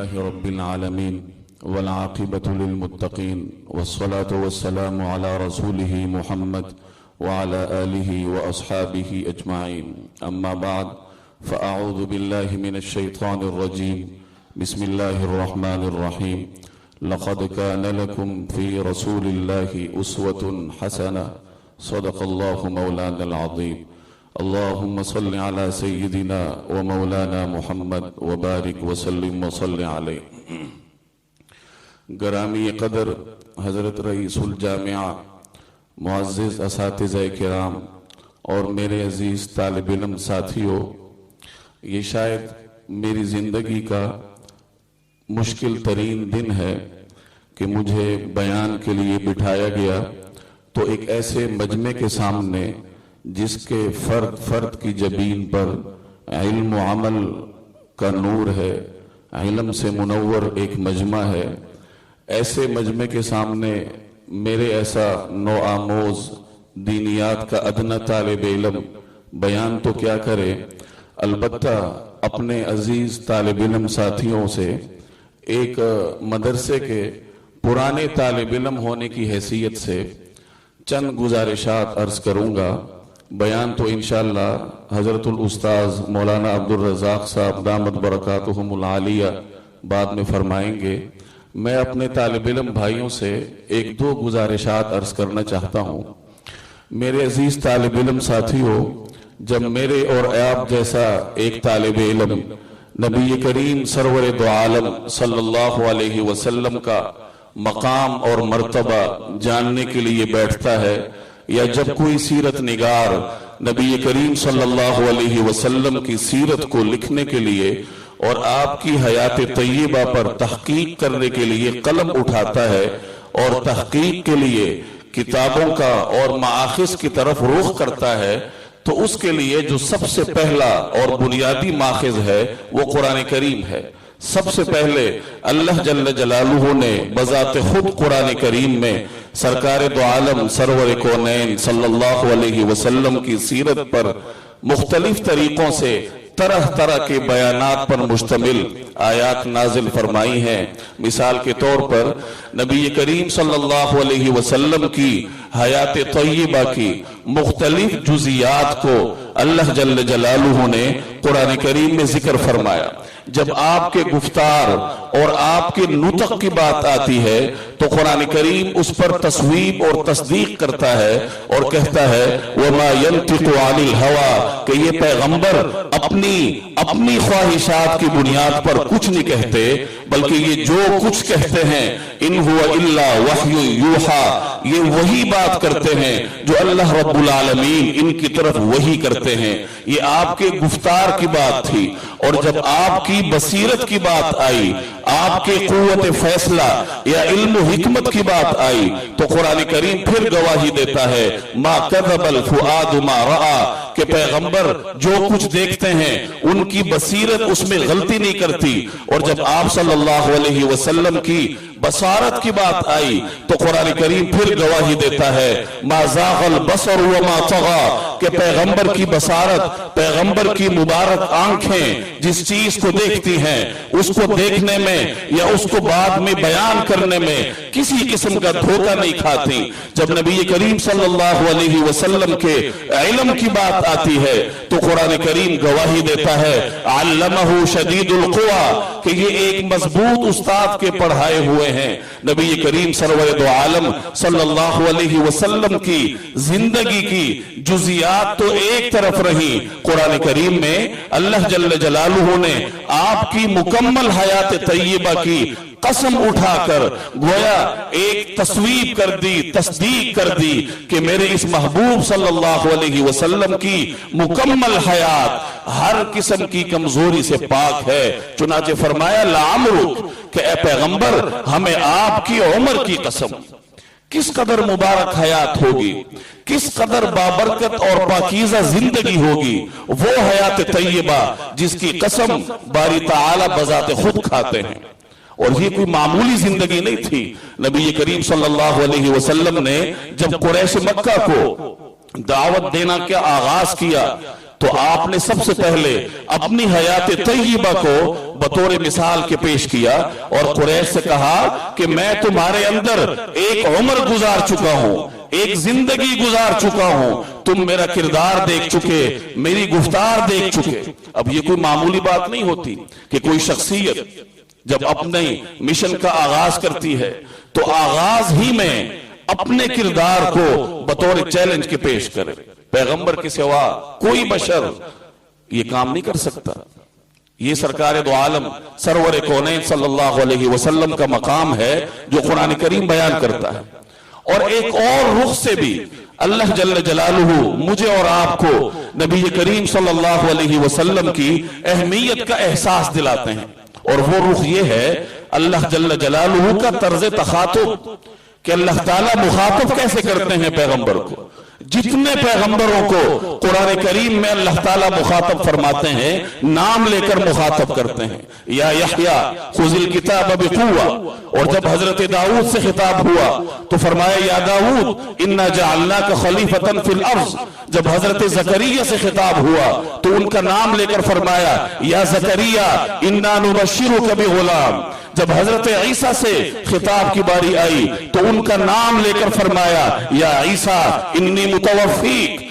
لله رب العالمين والعاقبة للمتقين والصلاة والسلام على رسوله محمد وعلى آله وأصحابه أجمعين أما بعد فأعوذ بالله من الشيطان الرجيم بسم الله الرحمن الرحيم لقد كان لكم في رسول الله أسوة حسنة صدق الله مولانا العظيم اللهم صل على سيدنا ومولانا محمد وبارك وسلم وصل عليه گرامی قدر حضرت رئیس الجامعہ، معزز اساتذہ کرام اور میرے عزیز طالب علم ساتھیوں، یہ شاید میری زندگی کا مشکل ترین دن ہے کہ مجھے بیان کے لیے بٹھایا گیا تو ایک ایسے مجمع کے سامنے جس کے فرد فرد کی جبین پر علم و عمل کا نور ہے، علم سے منور ایک مجمع ہے، ایسے مجمع کے سامنے میرے ایسا نو آموز دینیات کا ادنا طالب علم بیان تو کیا کرے، البتہ اپنے عزیز طالب علم ساتھیوں سے ایک مدرسے کے پرانے طالب علم ہونے کی حیثیت سے چند گزارشات عرض کروں گا۔ بیان تو انشاءاللہ حضرت الاستاذ مولانا عبدالرزاق صاحب دامت برکاتہم العالیہ بعد میں فرمائیں گے۔ میں اپنے طالب علم بھائیوں سے ایک دو گزارشات عرض کرنا چاہتا ہوں۔ میرے عزیز طالب علم ساتھیوں، جب میرے اور آپ جیسا ایک طالب علم نبی کریم سرور دو عالم صلی اللہ علیہ وسلم کا مقام اور مرتبہ جاننے کے لیے بیٹھتا ہے، یا جب کوئی سیرت نگار نبی کریم صلی اللہ علیہ وسلم کی سیرت کو لکھنے کے لیے اور آپ کی حیات طیبہ پر تحقیق کرنے کے لیے قلم اٹھاتا ہے اور تحقیق کے لیے کتابوں کا اور مآخذ کی طرف رخ کرتا ہے، تو اس کے لیے جو سب سے پہلا اور بنیادی ماخذ ہے وہ قرآن کریم ہے۔ سب سے پہلے اللہ جل جلالہ نے بذات خود قرآن کریم میں سرکار دو عالم سرور کونین صلی اللہ علیہ وسلم کی سیرت پر مختلف طریقوں سے طرح طرح کے بیانات پر مشتمل آیات نازل فرمائی ہیں۔ مثال کے طور پر نبی کریم صلی اللہ علیہ وسلم کی حیات طیبہ کی مختلف جزیات کو اللہ جل جلالہ نے قرآن کریم میں ذکر فرمایا۔ جب آپ کے گفتار اور آپ کے نطق کی بات آتی ہے تو قرآن کریم اس پر تصویب اور تصدیق کرتا ہے اور کہتا ہے وَمَا يَنْتِقُ عَنِ الْهَوَىٰ کہ یہ پیغمبر اپنی خواہشات کی بنیاد پر کچھ نہیں کہتے، بلکہ یہ جو کچھ کہتے ہیں اِنْ هُوَ إِلَّا وَحْيٌ يُوحَىٰ یہ وہی بات کرتے ہیں جو اللہ رب العالمین ان کی طرف وہی کرتے ہیں۔ یہ آپ کے گفتار کی بات تھی، اور جب آپ کی بصیرت کی بات آئی، آپ کے قوت فیصلہ یا علم و حکمت کی بات آئی، تو قرآن کریم پھر گواہی دیتا ہے ما کذب الفؤاد ما رأى کہ پیغمبر جو کچھ دیکھتے ہیں ان کی بصیرت اس میں غلطی نہیں کرتی۔ اور جب آپ صلی اللہ علیہ وسلم کی بصارت کی بات آئی تو قرآن کریم پھر گواہی دیتا ہے ما زاغ البصر وما طغى کہ پیغمبر کی بصارت، پیغمبر کی مبارک آنکھیں جس چیز کو دیکھتی ہیں اس کو دیکھنے میں یا اس کو بعد میں بیان کرنے میں کسی قسم کا دھوکہ نہیں کھاتی۔ جب نبی کریم صلی اللہ علیہ وسلم کے علم کی بات آتی ہے تو قرآن کریم گواہی دیتا ہے علمہ شدید القویٰ کہ یہ ایک مضبوط استاد کے پڑھائے ہوئے ہیں۔ نبی کریم سرور دو عالم صلی اللہ علیہ وسلم کی زندگی کی جزیات تو ایک طرف رہی، قرآن کریم میں اللہ جل جلالہ نے آپ کی مکمل حیات طیبہ کی قسم اٹھا کر گویا ایک تصویب کر دی، تصدیق کر دی کہ میرے اس محبوب صلی اللہ علیہ وسلم کی مکمل حیات ہر قسم کی کمزوری سے پاک ہے۔ چنانچہ فرمایا لعمرک کہ اے پیغمبر ہمیں آپ کی عمر کی قسم، کس قدر مبارک حیات ہوگی، کس قدر بابرکت اور پاکیزہ زندگی ہوگی، وہ حیات طیبہ جس کی قسم باری تعالی بذات خود کھاتے ہیں۔ اور یہ کوئی معمولی زندگی نہیں تھی۔ نبی کریم صلی اللہ علیہ وسلم نے جب قریش مکہ کو دعوت دینا کیا آغاز کیا تو آپ نے سب سے پہلے اپنی حیات طیبہ کو بطور مثال کے پیش کیا اور قریش سے کہا کہ میں تمہارے اندر ایک عمر گزار چکا ہوں، ایک زندگی گزار چکا ہوں، تم میرا کردار دیکھ چکے، میری گفتار دیکھ چکے۔ اب یہ کوئی معمولی بات نہیں ہوتی کہ کوئی شخصیت جب اپنے مشن کا آغاز کرتی ہے تو آغاز ہی میں اپنے کردار کو بطور چیلنج کے پیش کرے۔ پیغمبر کے سوا کوئی بشر یہ کام نہیں کر سکتا۔ یہ سرکار دو عالم سرور کونین صلی اللہ علیہ وسلم کا مقام ہے جو قرآن کریم بیان کرتا ہے۔ اور ایک اور رخ سے بھی اللہ جل جلالہ مجھے اور آپ کو نبی کریم صلی اللہ علیہ وسلم کی اہمیت کا احساس دلاتے ہیں، اور وہ رخ یہ ہے اللہ جل جلالہ کا طرز تخاطب کہ اللہ تعالیٰ مخاطب کیسے کرتے ہیں پیغمبر کو۔ جتنے پیغمبروں کو قرآن کریم میں اللہ تعالیٰ مخاطب فرماتے ہیں نام لے کر مخاطب کرتے ہیں، یا یحییٰ خذ الکتاب بقوہ، اور جب حضرت داؤد سے خطاب ہوا تو فرمایا یا داؤد انا جعلناک خلیفۃ فی الارض۔ جب حضرت زکریا سے خطاب ہوا تو ان کا نام لے کر فرمایا یا زکریا انا نبشرک بغلام۔ جب حضرت عیسیٰ سے خطاب کی باری آئی تو ان کا نام لے کر فرمایا یا عیسیٰ انی متوفیک۔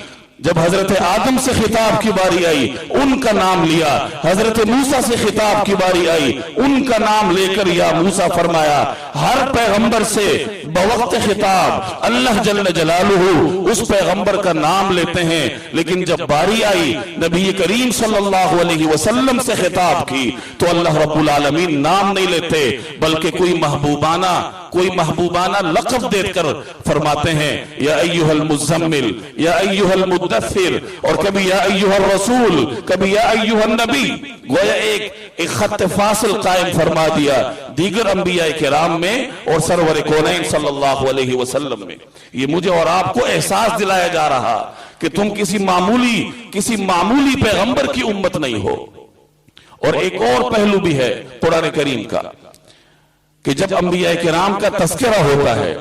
جب حضرت آدم سے خطاب کی باری آئی ان کا نام لیا، حضرت موسیٰ سے خطاب کی باری آئی ان کا نام لے کر یا موسیٰ فرمایا۔ ہر پیغمبر سے بوقت خطاب اللہ جل جلالہ اس پیغمبر کا نام لیتے ہیں، لیکن جب باری آئی نبی کریم صلی اللہ علیہ وسلم سے خطاب کی تو اللہ رب العالمین نام نہیں لیتے بلکہ کوئی محبوبانہ لقب دے کر فرماتے ہیں یا ایھا المزمل، یا ایھا المدثر، اور کبھی یا ایھا الرسول، کبھی یا ایھا النبی۔ گویا ایک خط فاصل قائم فرما دیا دیگر انبیاء کرام میں اور سرور کونین صلی اللہ علیہ وسلم میں۔ یہ مجھے اور آپ کو احساس دلایا جا رہا کہ تم کسی معمولی پیغمبر کی امت نہیں ہو۔ اور ایک اور پہلو بھی ہے قرآن کریم کا کہ جب انبیاء کرام کا تذکرہ ہوتا ہے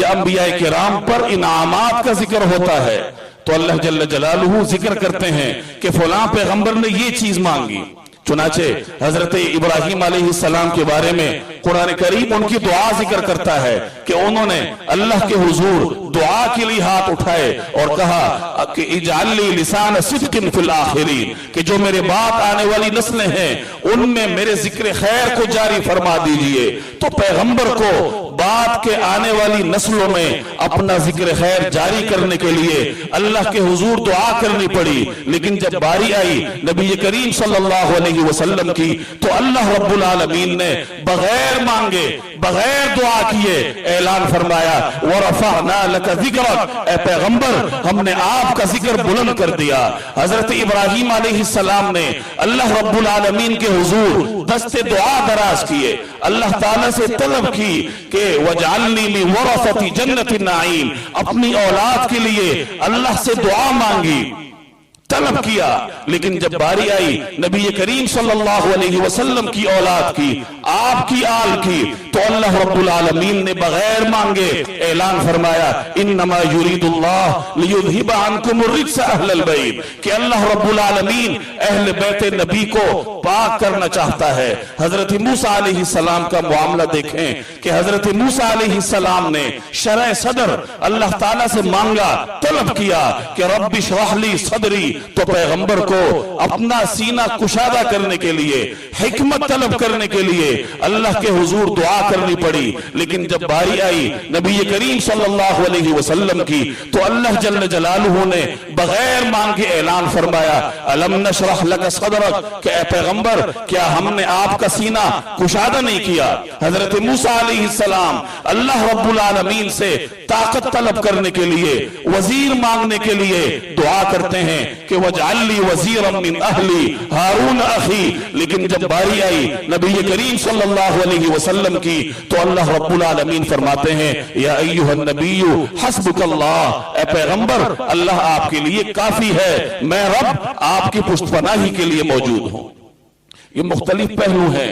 یا انبیاء کرام پر انعامات کا ذکر ہوتا ہے تو اللہ جل جلالہ ذکر کرتے ہیں کہ فلاں پیغمبر نے یہ چیز مانگی۔ چنانچہ حضرت ابراہیم علیہ السلام کے بارے میں قرآن کریم ان کی دعا ذکر کرتا ہے کہ انہوں نے اللہ کے حضور دعا کے لیے ہاتھ اٹھائے اور کہا کہ اجعل لی لسان صدق فی الآخرین، کہ جو میرے بعد آنے والی نسلیں ہیں ان میں میرے ذکر خیر کو جاری فرما دیجئے۔ تو پیغمبر کو بعد کے آنے والی نسلوں میں اپنا ذکر خیر جاری کرنے کے لیے اللہ کے حضور دعا کرنی پڑی، لیکن جب باری آئی نبی کریم صلی اللہ علیہ وسلم کی تو اللہ رب العالمین نے بغیر مانگے بغیر دعا کیے اعلان فرمایا وَرَفَعْنَا لَكَ ذِكْرَكَ، اے پیغمبر ہم نے آپ کا ذکر بلند کر دیا۔ حضرت ابراہیم علیہ السلام نے اللہ رب العالمین کے حضور دست دعا دراز کیے، اللہ تعالیٰ سے طلب کی کہ وَجْعَلْنِي مِنْ وَرَثَةِ جَنَّةِ النَّعِيمِ، اپنی اولاد کے لیے اللہ سے دعا مانگی، طلب کیا، لیکن جب باری آئی نبی کریم صلی اللہ علیہ وسلم کی اولاد کی، آپ کی آل کی، تو اللہ رب العالمین نے بغیر مانگے اعلان فرمایا انما یرید اللہ لیذہب عنکم الرجس اہل البیت، کہ اللہ رب العالمین اہل بیت نبی کو پاک کرنا چاہتا ہے۔ حضرت موسیٰ علیہ السلام کا معاملہ دیکھیں کہ حضرت موسیٰ علیہ السلام نے شرح صدر اللہ تعالیٰ سے مانگا، طلب کیا کہ رب اشرح لی صدری، تو پیغمبر کو اپنا سینہ کشادہ کرنے کے لیے حکمت طلب کرنے کے لیے اللہ کے حضور دعا کرنی پڑی، لیکن جب باری آئی نبی کریم صلی اللہ علیہ وسلم کی تو اللہ جل جلالہ نے بغیر مانگے اعلان فرمایا الم نشرح لک صدرک، کہ اے پیغمبر کیا ہم نے آپ کا سینہ کشادہ نہیں کیا۔ حضرت موسیٰ علیہ السلام اللہ رب العالمین سے طاقت طلب کرنے کے لیے وزیر مانگنے کے لیے دعا کرتے ہیں کہ وَجْعَلْ لِي وَزِيرًا مِّنْ أَهْلِي هَارُونَ أَخِي، لیکن جب باری آئی نبی کریم صلی اللہ علیہ وسلم کی تو اللہ رب العالمین فرماتے ہیں یا ایھا النبی حسبک اللہ، اے پیغمبر اللہ آپ کے لیے کافی ہے، میں رب آپ کی پشت پناہی کے لیے موجود ہوں۔ یہ مختلف پہلو ہیں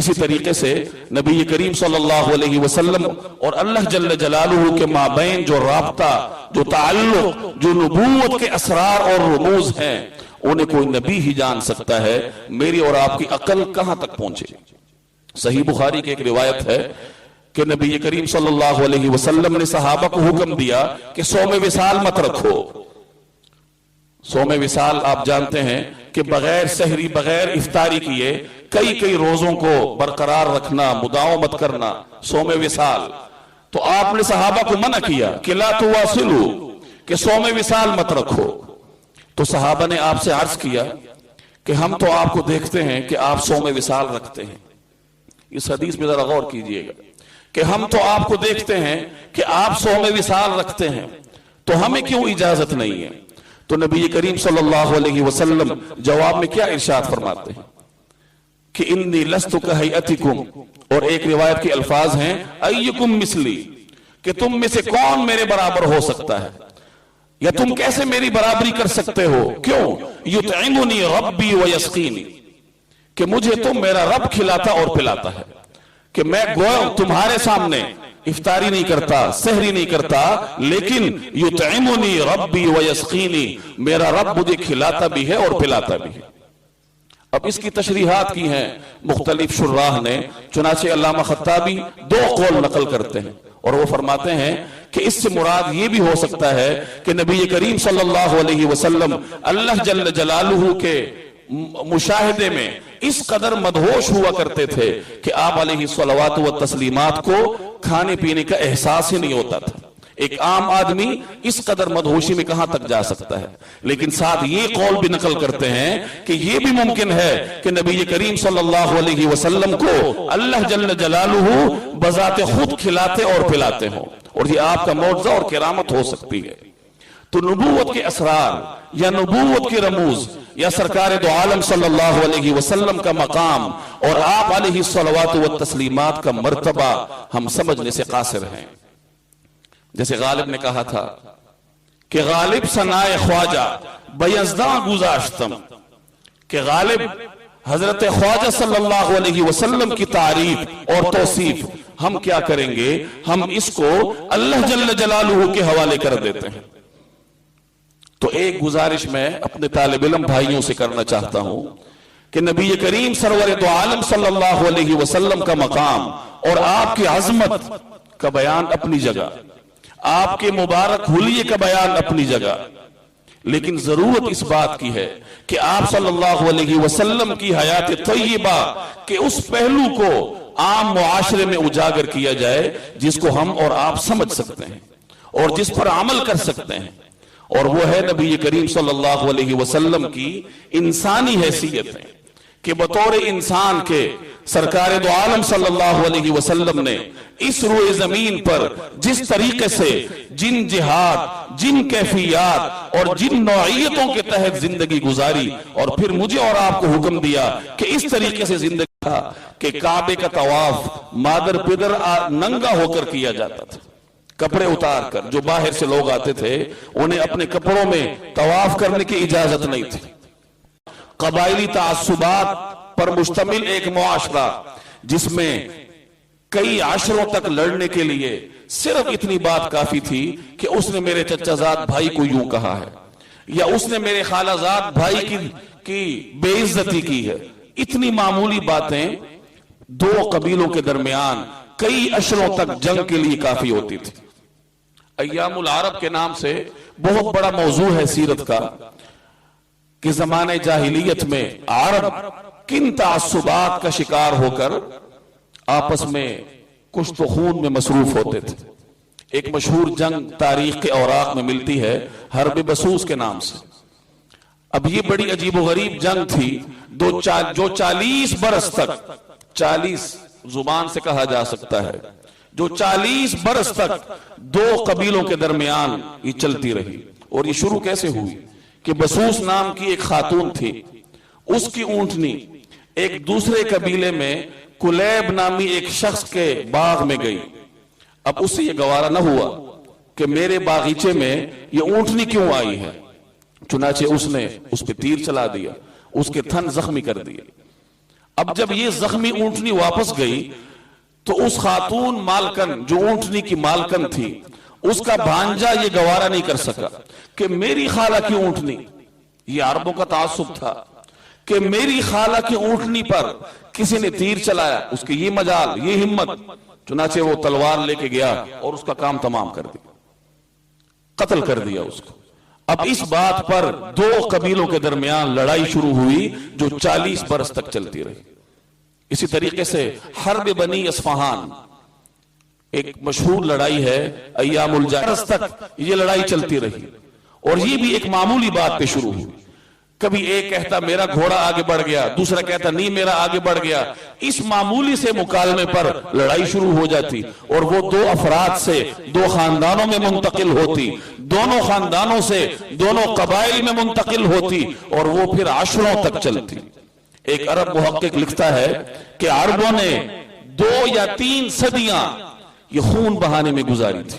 اسی طریقے سے نبی کریم صلی اللہ علیہ وسلم اور اللہ جل جلالہ کے مابین جو رابطہ، جو تعلق، جو نبوت کے اسرار اور رموز ہیں، انہیں کوئی نبی ہی جان سکتا ہے۔ میری اور آپ کی عقل کہاں تک پہنچے۔ صحیح بخاری کی ایک روایت ہے کہ نبی کریم صلی اللہ علیہ وسلم نے صحابہ کو حکم دیا کہ صوم وصال مت رکھو۔ صوم وصال آپ جانتے ہیں کہ بغیر سحری، بغیر افطاری کیے کئی روزوں کو برقرار رکھنا، مداومت کرنا، صوم وصال۔ تو آپ نے صحابہ کو منع کیا کہ لا تواصلوا، کہ صوم وصال مت رکھو۔ تو صحابہ نے آپ سے عرض کیا کہ ہم تو آپ کو دیکھتے ہیں کہ آپ صوم وصال رکھتے ہیں۔ اس حدیث میں ذرا غور کیجئے گا کہ ہم تو آپ کو دیکھتے ہیں کہ آپ صوم وصال رکھتے ہیں، تو ہمیں کیوں اجازت نہیں ہے؟ تو نبی کریم صلی اللہ علیہ وسلم جواب میں کیا ارشاد فرماتے ہیں کہ انی لست کہیئتکم، اور ایک روایت کے الفاظ ہیں ایکم مثلی، کہ تم میں سے کون میرے برابر ہو سکتا ہے، یا تم کیسے میری برابری کر سکتے ہو؟ کیوں؟ یطعمنی ربی ویسقینی، کہ مجھے تم میرا رب کھلاتا اور پلاتا ہے، کہ میں گویا تمہارے سامنے افطاری نہیں کرتا، سحری نہیں کرتا، لیکن یطعمنی ربی ویسقینی، میرا رب مجھے کھلاتا بھی ہے اور پلاتا بھی ہے۔ اب اس کی تشریحات کی ہیں مختلف شراح نے، چنانچہ علامہ خطابی دو قول نقل کرتے ہیں، اور وہ فرماتے ہیں کہ اس سے مراد یہ بھی ہو سکتا ہے کہ نبی کریم صلی اللہ علیہ وسلم اللہ جل جلالہ کے مشاہدے میں اس قدر مدہوش ہوا کرتے تھے کہ آپ علیہ الصلوات والتسلیمات کو کھانے پینے کا احساس ہی نہیں ہوتا تھا۔ ایک عام آدمی اس قدر مدہوشی میں کہاں تک جا سکتا ہے؟ لیکن ساتھ یہ قول بھی نقل کرتے ہیں کہ یہ بھی ممکن ہے کہ نبی کریم صلی اللہ علیہ وسلم کو اللہ جل جلالہ بذات خود کھلاتے اور پلاتے ہوں، اور یہ آپ کا معجزہ اور کرامت ہو سکتی ہے۔ تو نبوت کے اسرار یا نبوت کے رموز یا سرکار دو عالم صلی اللہ علیہ وسلم کا مقام اور آپ علیہ الصلوات والتسلیمات کا مرتبہ ہم سمجھنے سے قاصر ہیں۔ جیسے غالب نے کہا تھا کہ غالب ثنائے خواجہ بیزداں گزاشتم، کہ غالب حضرت خواجہ صلی اللہ علیہ وسلم کی تعریف اور توصیف ہم کیا کریں گے، ہم اس کو اللہ جل جلالہ کے حوالے کر دیتے ہیں۔ تو ایک گزارش میں اپنے طالب علم بھائیوں سے کرنا چاہتا ہوں کہ نبی کریم سرور دو عالم صلی اللہ علیہ وسلم کا مقام اور آپ کی عظمت کا بیان اپنی جگہ، آپ کے مبارک حلیے کا بیان اپنی جگہ، لیکن ضرورت اس بات کی ہے کہ آپ صلی اللہ علیہ وسلم کی حیات طیبہ کے اس پہلو کو عام معاشرے میں اجاگر کیا جائے جس کو ہم اور آپ سمجھ سکتے ہیں اور جس پر عمل کر سکتے ہیں، اور وہ ہے نبی کریم صلی اللہ علیہ وسلم کی انسانی حیثیتیں، کہ بطور انسان کے سرکار دو عالم صلی اللہ علیہ وسلم نے اس روئے زمین پر جس طریقے سے جن جہاد، جن کیفیات اور جن نوعیتوں کے تحت زندگی گزاری، اور پھر مجھے اور آپ کو حکم دیا کہ اس طریقے سے زندگی تھا کہ کعبے کا طواف مادر پدر ننگا ہو کر کیا جاتا تھا، کپڑے اتار کر۔ جو باہر سے لوگ آتے تھے انہیں اپنے کپڑوں میں طواف کرنے کی اجازت نہیں تھی۔ قبائلی تعصبات پر مشتمل ایک معاشرہ جس میں کئی عشروں تک لڑنے کے لیے صرف اتنی بات کافی تھی کہ اس نے میرے چچا زاد بھائی کو یوں کہا ہے، یا اس نے میرے خالہ زاد بھائی کی بے عزتی کی ہے۔ اتنی معمولی باتیں دو قبیلوں کے درمیان کئی عشروں تک جنگ کے لیے کافی ہوتی تھی۔ ایام العرب کے نام سے بہت بڑا موضوع ہے سیرت کا کہ زمانے جاہلیت میں عرب کن تعصبات کا شکار ہو کر آپس میں کشت و خون میں مصروف ہوتے تھے۔ ایک مشہور جنگ تاریخ کے اوراق میں ملتی ہے حرب بسوس کے نام سے۔ اب یہ بڑی عجیب و غریب جنگ تھی جو 40 برس تک، 40 زبان سے کہا جا سکتا ہے، جو 40 برس تک دو قبیلوں کے درمیان یہ چلتی رہی۔ اور یہ شروع کیسے ہوئی کہ بسوس نام کی ایک خاتون تھی، اس کی اونٹنی ایک دوسرے قبیلے میں کلیب نامی ایک شخص کے باغ میں گئی۔ اب اس سے یہ گوارا نہ ہوا کہ میرے باغیچے میں یہ اونٹنی کیوں آئی ہے، چنانچہ اس نے اس پہ تیر چلا دیا، اس کے تھن زخمی کر دیے۔ اب جب یہ زخمی اونٹنی واپس گئی تو اس خاتون مالکن جو اونٹنی کی مالکن تھی اس کا بھانجا یہ گوارا نہیں کر سکا کہ میری خالہ کی اونٹنی، یہ عربوں کا تعصب تھا کہ میری خالہ کی اونٹنی پر کسی نے تیر چلایا، اس کی یہ مجال، یہ ہمت، چنانچہ وہ تلوار لے کے گیا اور اس کا کام تمام کر دیا، قتل کر دیا اس کو۔ اب اس بات پر دو قبیلوں کے درمیان لڑائی شروع ہوئی جو 40 برس تک چلتی رہی۔ اسی طریقے سے حرب بنی اصفہان ایک مشہور لڑائی ہے، ایام الجارس تک یہ لڑائی چلتی رہی، اور یہ بھی ایک معمولی بات پہ شروع ہوئی۔ کبھی ایک کہتا میرا گھوڑا آگے بڑھ گیا، دوسرا کہتا نہیں میرا آگے بڑھ گیا، اس معمولی سے مکالمے پر لڑائی شروع ہو جاتی، اور وہ دو افراد سے دو خاندانوں میں منتقل ہوتی، دونوں خاندانوں سے دونوں قبائل میں منتقل ہوتی، اور وہ پھر عشروں تک چلتی۔ ایک عرب محقق لکھتا ہے کہ عربوں نے 2 یا 3 صدیاں یہ خون بہانے میں گزاری تھی۔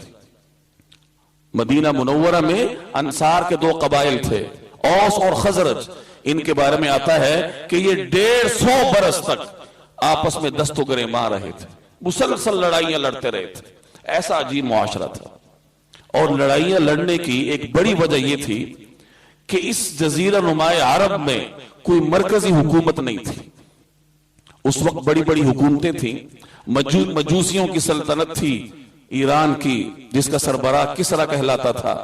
مدینہ منورہ میں انصار کے 2 قبائل تھے، اوس اور خزرج، ان کے بارے میں آتا ہے کہ یہ 150 برس تک آپس میں دست و گرے مار رہے تھے، مسلسل لڑائیاں لڑتے رہے تھے، ایسا عجیب معاشرہ تھا۔ اور لڑائیاں لڑنے کی ایک بڑی وجہ یہ تھی کہ اس جزیرہ نمائے عرب میں کوئی مرکزی حکومت نہیں تھی۔ اس وقت بڑی بڑی حکومتیں تھیں، مجوسیوں کی سلطنت تھی ایران کی جس کا سربراہ کسرا کہلاتا تھا،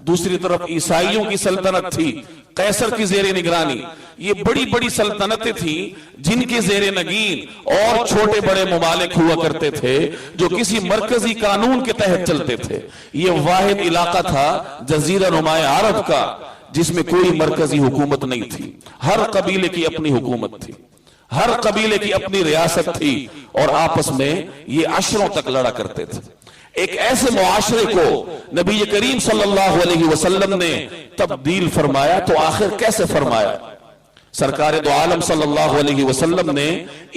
دوسری طرف عیسائیوں کی سلطنت تھی قیصر کی زیر نگرانی۔ یہ بڑی بڑی سلطنتیں تھیں جن کے زیر نگین اور چھوٹے بڑے ممالک ہوا کرتے تھے جو کسی مرکزی قانون کے تحت چلتے تھے۔ یہ واحد علاقہ تھا جزیرہ نمائے عرب کا جس میں کوئی مرکزی حکومت نہیں تھی، ہر قبیلے کی اپنی حکومت تھی، ہر قبیلے کی اپنی ریاست تھی، اور آپس میں یہ عشروں تک لڑا کرتے تھے۔ ایک ایسے معاشرے کو نبی کریم صلی اللہ علیہ وسلم نے تبدیل فرمایا تو آخر کیسے فرمایا؟ سرکار دو عالم صلی اللہ علیہ وسلم نے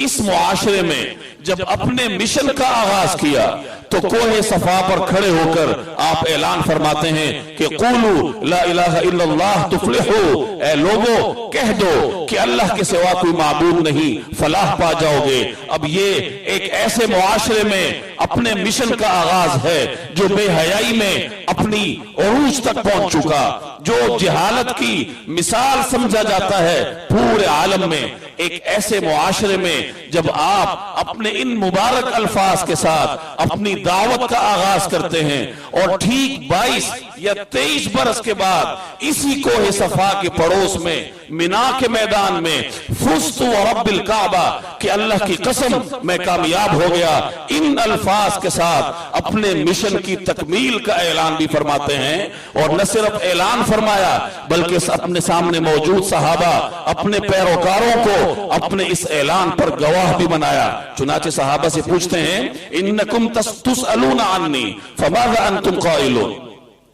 اس معاشرے میں جب اپنے مشن کا آغاز کیا تو کوہ صفا پر کھڑے ہو کر آپ اعلان فرماتے ہیں کہ قولوا لا الہ الا اللہ تفلحوا، اے لوگو کہہ دو کہ اللہ کے سوا کوئی معبود نہیں، فلاح پا جاؤ گے۔ اب یہ ایک ایسے معاشرے میں اپنے مشن کا آغاز ہے جو بے حیائی میں اپنی عروج تک پہنچ چکا، جو جہالت کی مثال سمجھا جاتا ہے پورے عالم میں۔ ایک ایسے معاشرے میں جب آپ اپنے ان مبارک الفاظ کے ساتھ اپنی دعوت کا آغاز کرتے ہیں، اور ٹھیک 22 یا 23 برس کے بعد اسی کوہ صفا کے پڑوس میں منا کے میدان میں فزت ورب الکعبہ کہ اللہ کی قسم میں کامیاب ہو گیا، ان الفاظ کے ساتھ اپنے مشن کی تکمیل کا اعلان بھی فرماتے ہیں۔ اور نہ صرف اعلان فرمایا بلکہ اپنے سامنے موجود صحابہ اپنے پیروکاروں کو اپنے اس اعلان پر گواہ بھی بنایا۔ چنانچہ صحابہ سے پوچھتے ہیں انکم تسألون عنی فماذا انتم قائلون،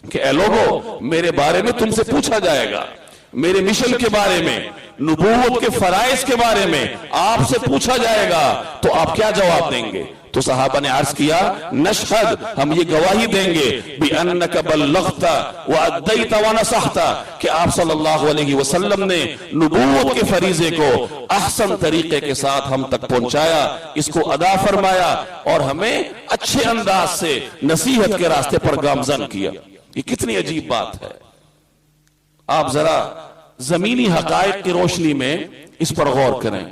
کہ اے لوگو میرے بارے میں تم سے پوچھا جائے گا، میرے مشن کے بارے میں، نبوت کے فرائض کے بارے میں آپ سے پوچھا جائے گا تو آپ کیا جواب دیں گے؟ تو صحابہ نے عرض کیا نشہد، ہم یہ گواہی دیں گے بِأَنَّكَ بَلَّغْتَ وَأَدَّيْتَ وَنَصَحْتَ، کہ آپ صلی اللہ علیہ وسلم نے نبوت کے فریضے کو احسن طریقے کے ساتھ ہم تک پہنچایا، اس کو ادا فرمایا، اور ہمیں اچھے انداز سے نصیحت کے راستے پر گامزن کیا۔ یہ کتنی عجیب بات ہے، آپ ذرا زمینی حقائق کی روشنی میں اس پر غور کریں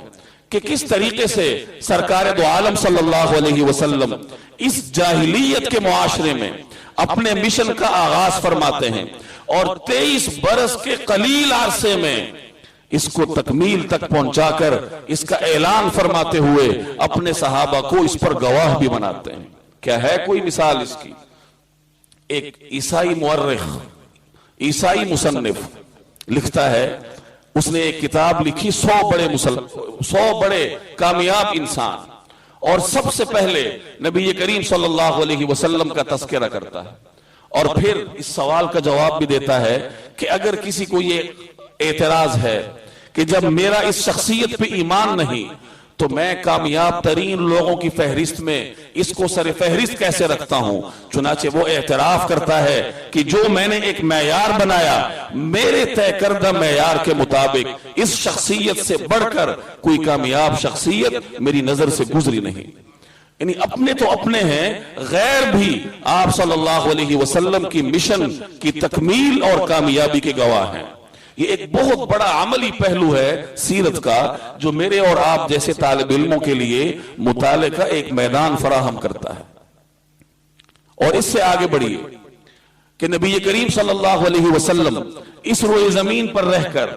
کہ کس طریقے سے سرکار دو عالم صلی اللہ علیہ وسلم اس جاہلیت کے معاشرے میں اپنے مشن کا آغاز فرماتے ہیں، اور 23 برس کے قلیل عرصے میں اس کو تکمیل تک پہنچا کر اس کا اعلان فرماتے ہوئے اپنے صحابہ کو اس پر گواہ بھی بناتے ہیں۔ کیا ہے کوئی مثال اس کی؟ ایک عیسائی مورخ، عیسائی مصنف لکھتا ہے، اس نے ایک کتاب لکھی 100 بڑے کامیاب انسان، اور سب سے پہلے نبی کریم صلی اللہ علیہ وسلم کا تذکرہ کرتا ہے، اور پھر اس سوال کا جواب بھی دیتا ہے کہ اگر کسی کو یہ اعتراض ہے کہ جب میرا اس شخصیت پہ ایمان نہیں تو میں کامیاب ترین لوگوں کی فہرست میں اس کو سر فہرست کیسے رکھتا ہوں؟ چنانچہ وہ اعتراف کرتا ہے کہ جو میں نے ایک معیار بنایا، میرے طے کردہ معیار کے مطابق اس شخصیت سے بڑھ کر کوئی کامیاب شخصیت میری نظر سے گزری نہیں۔ یعنی اپنے تو اپنے ہیں، غیر بھی آپ صلی اللہ علیہ وسلم کی مشن کی تکمیل اور کامیابی کے گواہ ہیں۔ یہ ایک بہت بڑا عملی پہلو ہے سیرت کا، جو میرے اور آپ جیسے طالب علموں کے لیے مطالعے کا ایک میدان فراہم کرتا ہے۔ اور اس سے آگے بڑھیے کہ نبی کریم صلی اللہ علیہ وسلم اس روئے زمین پر رہ کر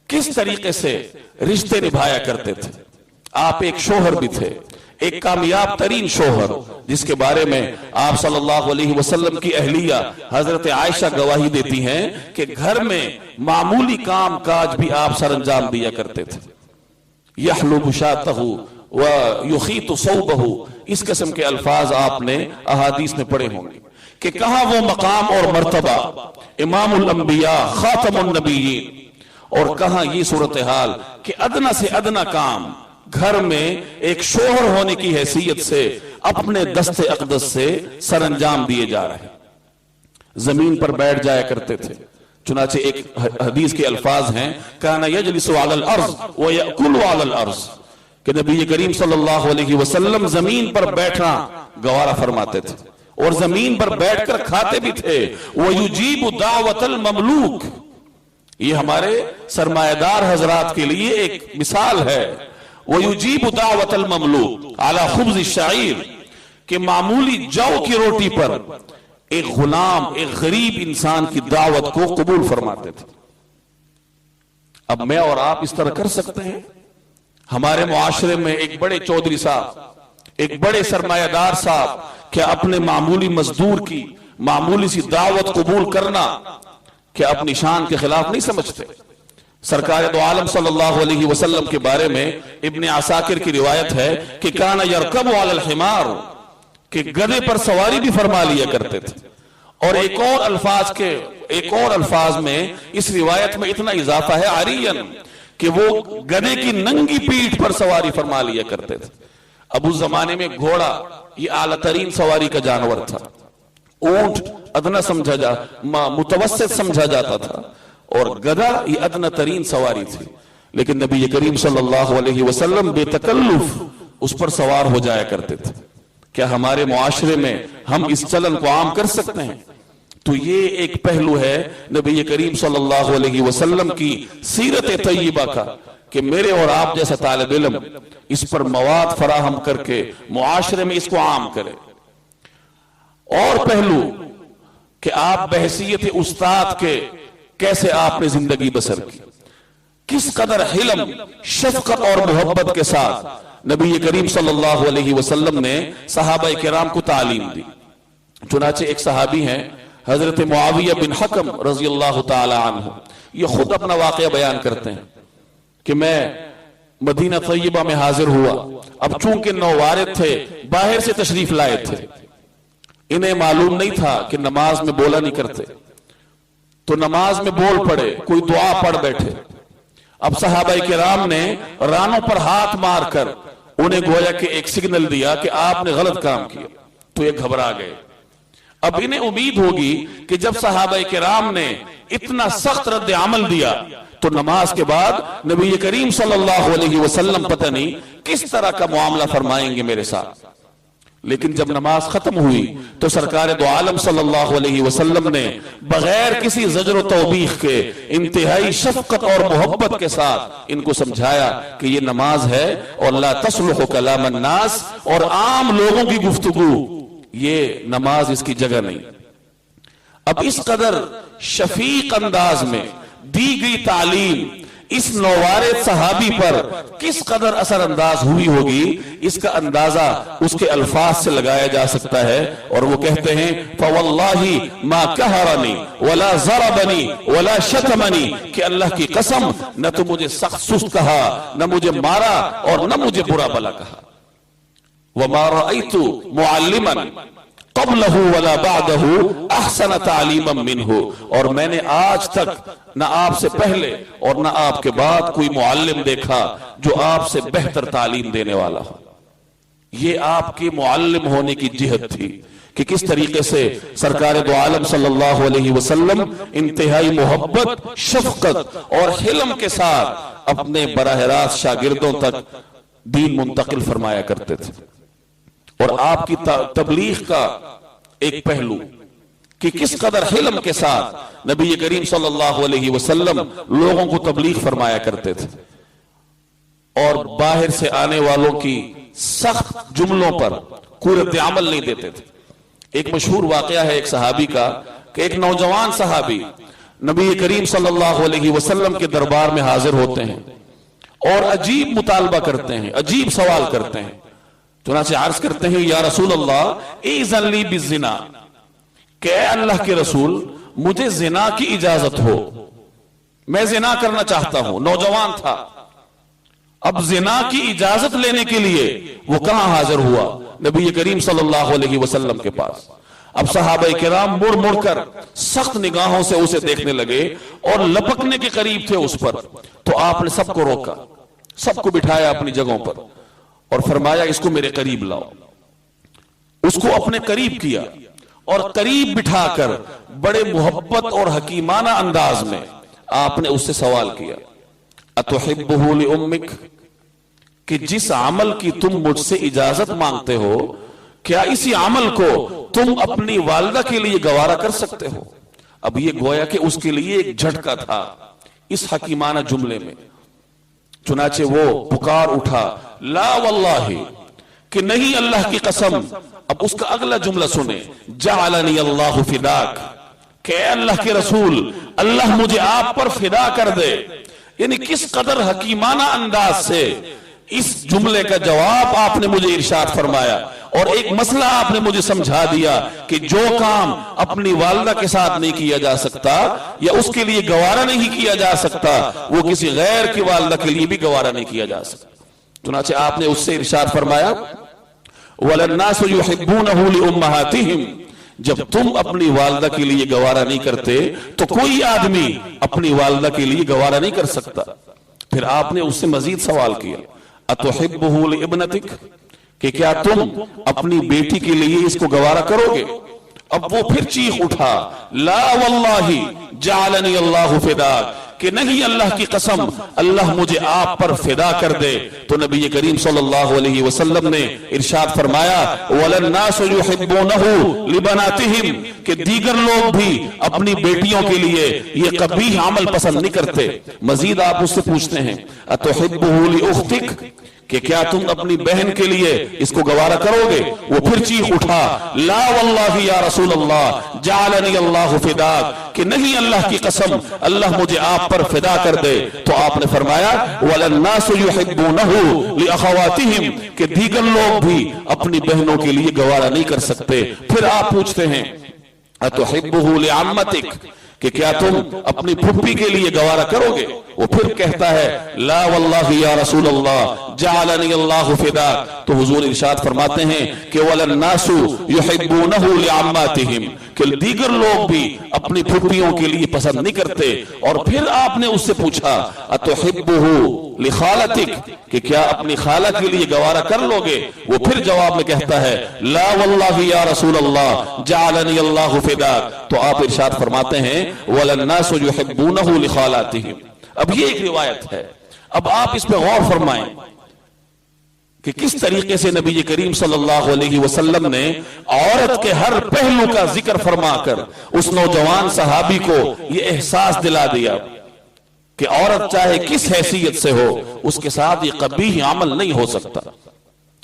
کس طریقے سے رشتے نبھایا کرتے تھے۔ آپ ایک شوہر بھی تھے، ایک کامیاب ترین شوہر، جس کے بارے میں آپ صلی اللہ علیہ وسلم کی اہلیہ حضرت عائشہ گواہی دیتی ہیں کہ گھر میں معمولی کام کاج بھی آپ سر انجام دیا کرتے تھے۔ یحلب شاتہ ویخیط ثوبہ، اس قسم کے الفاظ آپ نے احادیث میں پڑھے ہوں گے کہ کہاں وہ مقام اور مرتبہ امام الانبیاء خاتم النبیین، اور کہاں یہ صورتحال کہ ادنا سے ادنا کام گھر میں ایک شوہر ہونے کی حیثیت سے اپنے دست اقدس سے سر انجام دیے جا رہے ہیں۔ زمین پر بیٹھ جایا کرتے تھے، چنانچہ ایک حدیث کے الفاظ ہیں کان یجلس علی الارض ویأکل علی الارض، کہ نبی کریم صلی اللہ علیہ وسلم زمین پر بیٹھنا گوارا فرماتے تھے اور زمین پر بیٹھ کر کھاتے بھی تھے۔ ویجیب دعوت المملوک، یہ ہمارے سرمایہ دار حضرات کے لیے ایک مثال ہے۔ وَيُجِيبُ دَعْوَةَ الْمَمْلُوكِ عَلَى خُبْزِ الشَّعِيرِ، کہ معمولی جو کی روٹی پر ایک غلام، ایک غریب انسان کی دعوت کو قبول فرماتے تھے۔ اب میں اور آپ اس طرح کر سکتے ہیں؟ ہمارے معاشرے میں ایک بڑے چودھری صاحب، ایک بڑے سرمایہ دار صاحب کیا اپنے معمولی مزدور کی معمولی سی دعوت قبول کرنا کیا اپنی شان کے خلاف نہیں سمجھتے؟ سرکار دو عالم صلی اللہ علیہ وسلم کے بارے میں ابن عساکر کی روایت ہے کہ کانا یرکب علی الحمار، کہ گدھے پر سواری بھی فرما لیا کرتے تھے۔ اور ایک اور الفاظ میں اس روایت میں اتنا اضافہ ہے عریاً، کہ وہ گدھے کی ننگی پیٹھ پر سواری فرما لیا کرتے تھے۔ اب اس زمانے میں گھوڑا یہ اعلیٰ ترین سواری کا جانور تھا، اونٹ ادنا متوسط سمجھا جاتا تھا، اور گدھا یہ ادنا ترین سواری تھی۔ لیکن نبی کریم صلی اللہ علیہ وسلم بے تکلف اس پر سوار ہو جایا کرتے تھے۔ کیا ہمارے معاشرے میں ہم اس چلن کو عام کر سکتے ہیں؟ تو یہ ایک پہلو ہے نبی کریم صلی اللہ علیہ وسلم کی سیرت طیبہ کا، کہ میرے اور آپ جیسا طالب علم اس پر مواد فراہم کر کے معاشرے میں اس کو عام کرے۔ اور پہلو کہ آپ بحیثیت استاد کے کیسے آپ نے زندگی بسر کی، کس قدر حلم، شفقت اور محبت کے ساتھ نبی کریم صلی اللہ علیہ وسلم نے صحابہ کرام کو تعلیم دی۔ چنانچہ ایک صحابی ہیں حضرت معاویہ بن حکم رضی اللہ تعالی عنہ، یہ خود اپنا واقعہ بیان کرتے ہیں کہ میں مدینہ طیبہ میں حاضر ہوا۔ اب چونکہ نووارد تھے، باہر سے تشریف لائے تھے، انہیں معلوم نہیں تھا کہ نماز میں بولا نہیں کرتے، تو نماز میں بول پڑے، کوئی دعا پڑھ بیٹھے۔ اب صحابہ کرام نے رانوں پر ہاتھ مار کر انہیں گویا کہ ایک سگنل دیا کہ آپ نے غلط کام کیا، تو یہ گھبرا گئے۔ اب انہیں امید ہوگی کہ جب صحابہ کرام نے اتنا سخت رد عمل دیا تو نماز کے بعد نبی کریم صلی اللہ علیہ وسلم پتہ نہیں کس طرح کا معاملہ فرمائیں گے میرے ساتھ۔ لیکن جب نماز ختم ہوئی تو سرکار دو عالم صلی اللہ علیہ وسلم نے بغیر کسی زجر و توبیخ کے انتہائی شفقت اور محبت کے ساتھ ان کو سمجھایا کہ یہ نماز ہے اور لا تصلح کلام الناس، اور عام لوگوں کی گفتگو یہ نماز اس کی جگہ نہیں۔ اب اس قدر شفیق انداز میں دی گئی تعلیم اس نووارد صحابی پر کس قدر اثر انداز ہوئی ہوگی، اس کا اندازہ اس کے الفاظ سے لگایا جا سکتا ہے۔ اور وہ کہتے ہیں فَوَاللَّهِ مَا كَهَرَنِي وَلَا ضَرَبَنِي وَلَا شَتَمَنِي، کہ اللہ کی قسم نہ تو مجھے سخت سست کہا، نہ مجھے مارا، اور نہ مجھے برا بلا کہا۔ وَمَا رَأَيْتُ مُعَلِّمًا قبلہ ولا بعدہ احسن تعلیما منہ، اور میں نے آج تک نہ آپ سے پہلے اور نہ آپ کے بعد کوئی معلم دیکھا جو آپ سے بہتر تعلیم دینے والا ہو۔ یہ آپ کے معلم ہونے کی جہت تھی کہ کس طریقے سے سرکار دو عالم صلی اللہ علیہ وسلم انتہائی محبت، شفقت اور حلم کے ساتھ اپنے براہ راست شاگردوں تک دین منتقل فرمایا کرتے تھے۔ اور آپ کی تبلیغ کا ایک پہلو کہ کس قدر حلم کے ساتھ نبی کریم صلی اللہ علیہ وسلم لوگوں کو تبلیغ فرمایا کرتے تھے، اور باہر سے آنے والوں کی سخت جملوں پر قوت عمل نہیں دیتے تھے۔ ایک مشہور واقعہ ہے ایک صحابی کا کہ ایک نوجوان صحابی نبی کریم صلی اللہ علیہ وسلم کے دربار میں حاضر ہوتے ہیں اور عجیب مطالبہ کرتے ہیں، عجیب سوال کرتے ہیں۔ چنانچہ عرض کرتے ہیں یا رسول اللہ اذن لی بالزنا، کہ اے اللہ کے رسول مجھے زنا کی اجازت ہو، میں زنا کرنا چاہتا ہوں۔ نوجوان تھا، اب زنا کی اجازت لینے کے لیے وہ کہاں حاضر ہوا؟ نبی کریم صلی اللہ علیہ وسلم کے پاس۔ اب صحابہ کرام مڑ مڑ کر سخت نگاہوں سے اسے دیکھنے لگے اور لپکنے کے قریب تھے اس پر، تو آپ نے سب کو روکا، سب کو بٹھایا اپنی جگہوں پر اور فرمایا اس کو میرے قریب لاؤ۔ اس کو اپنے قریب کیا اور قریب بٹھا کر بڑے محبت اور حکیمانہ انداز میں آپ نے اس سے سوال کیا اتحبہ لأمک، کہ جس عمل کی تم مجھ سے اجازت مانگتے ہو کیا اسی عمل کو تم اپنی والدہ کے لیے گوارا کر سکتے ہو؟ اب یہ گویا کہ اس کے لیے ایک جھٹکا تھا اس حکیمانہ جملے میں۔ چنانچہ وہ پکار اٹھا لا واللہ، کہ نہیں اللہ کی قسم۔ اب اس کا اگلا جملہ سنیں، جعلنی اللہ فداک، کہ اے اللہ کے رسول اللہ مجھے آپ پر فدا کر دے۔ یعنی کس قدر حکیمانہ انداز سے اس جملے کا جواب آپ نے مجھے ارشاد فرمایا، اور ایک مسئلہ آپ نے مجھے سمجھا دیا کہ جو کام اپنی والدہ کے ساتھ نہیں کیا جا سکتا یا اس کے لیے گوارا نہیں کیا جا سکتا، وہ کسی غیر کی والدہ کے لیے بھی گوارا نہیں کیا جا سکتا۔ چنانچہ آپ نے اس سے ارشاد فرمایا وَلَلنَّاسُ يُحِبُّونَهُ لِأُمَّهَاتِهِمْ، جب تم اپنی والدہ کے لیے گوارا نہیں کرتے تو کوئی آدمی اپنی والدہ کے لیے گوارا نہیں کر سکتا۔ پھر آپ نے اس سے مزید سوال کیا اتحبہ لابنتک، کہ کیا تم اپنی بیٹی کے لیے اس کو گوارا کرو گے؟ اب وہ پھر چیخ اٹھا لا واللہ جعلنی اللہ فداک، کہ نہیں اللہ کی قسم اللہ مجھے آپ پر فدا کر دے۔ تو نبی کریم صلی اللہ علیہ وسلم نے ارشاد فرمایا وَلَلنَّاسُ يُحِبُّونَهُ لِبَنَاتِهِمْ، کہ دیگر لوگ بھی اپنی بیٹیوں کے لیے یہ قبیح عمل پسند نہیں کرتے۔ مزید آپ اس سے پوچھتے ہیں اَتُحِبُّهُ لِأُخْتِكَ، کہ کیا تم اپنی بہن کے لیے اس کو گوارا کرو گے؟ وہ پھر چیخ اٹھا لا واللہ یا رسول اللہ جعلنی اللہ فداک، کہ نہیں اللہ کی قسم اللہ مجھے آپ پر فدا کر دے۔ تو آپ نے فرمایا وَلَلنَّاسُ يُحِبُّونَهُ لِأَخَوَاتِهِمْ، کہ دیگر لوگ بھی اپنی بہنوں کے لیے گوارا نہیں کر سکتے۔ پھر آپ پوچھتے ہیں اَتُحِبُّهُ لِعَمَّتِكَ، کہ کیا تم اپنی پھپھی کے لیے گوارا کرو گے؟ وہ پھر کہتا ہے لا واللہ یا رسول اللہ جعلنی اللہ فداک۔ تو حضور ارشاد فرماتے ہیں کہ وَلَلنَّاسُ يُحِبُّونَهُ لِعَمَّاتِهِمْ، کہ دیگر لوگ بھی اپنی پھپھیوں کے لیے پسند نہیں کرتے۔ اور پھر آپ نے اس سے پوچھا اَتُحِبُّهُ لِخَالَتِكَ، کہ کیا اپنی خالہ کے لیے گوارا کر لو گے؟ وہ پھر جواب میں کہتا ہے لا واللہ یا رسول اللہ جعلنی اللہ فداک۔ تو آپ ارشاد فرماتے ہیں وَلَلنَّاسُ يُحِبُّونَهُ لِخَالَاتِهِمْ۔ اب یہ ایک روایت ہے، اب آپ اس پہ غور فرمائیں کہ کس طریقے سے نبی کریم صلی اللہ علیہ وسلم نے عورت کے ہر پہلو کا ذکر فرما کر اس نوجوان صحابی کو یہ احساس دلا دیا کہ عورت چاہے کس حیثیت سے ہو اس کے ساتھ یہ قبیح عمل نہیں ہو سکتا۔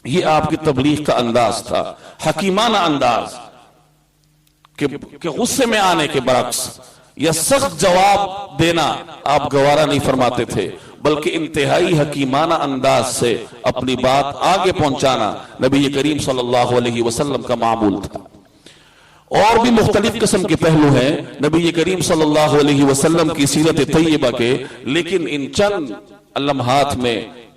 یہ آپ کی تبلیغ کا انداز تھا، حکیمانہ انداز، کہ غصے میں آنے کے برعکس یا سخت جواب دینا آپ گوارا نہیں فرماتے تھے، بلکہ انتہائی حکیمانہ انداز سے اپنی بات آگے پہنچانا نبی کریم صلی اللہ علیہ وسلم کا معمول تھا۔ اور بھی مختلف قسم کے پہلو ہیں نبی کریم صلی اللہ علیہ وسلم کی سیرت طیبہ کے، لیکن ان چند لمحات میں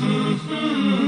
Mm-hmm.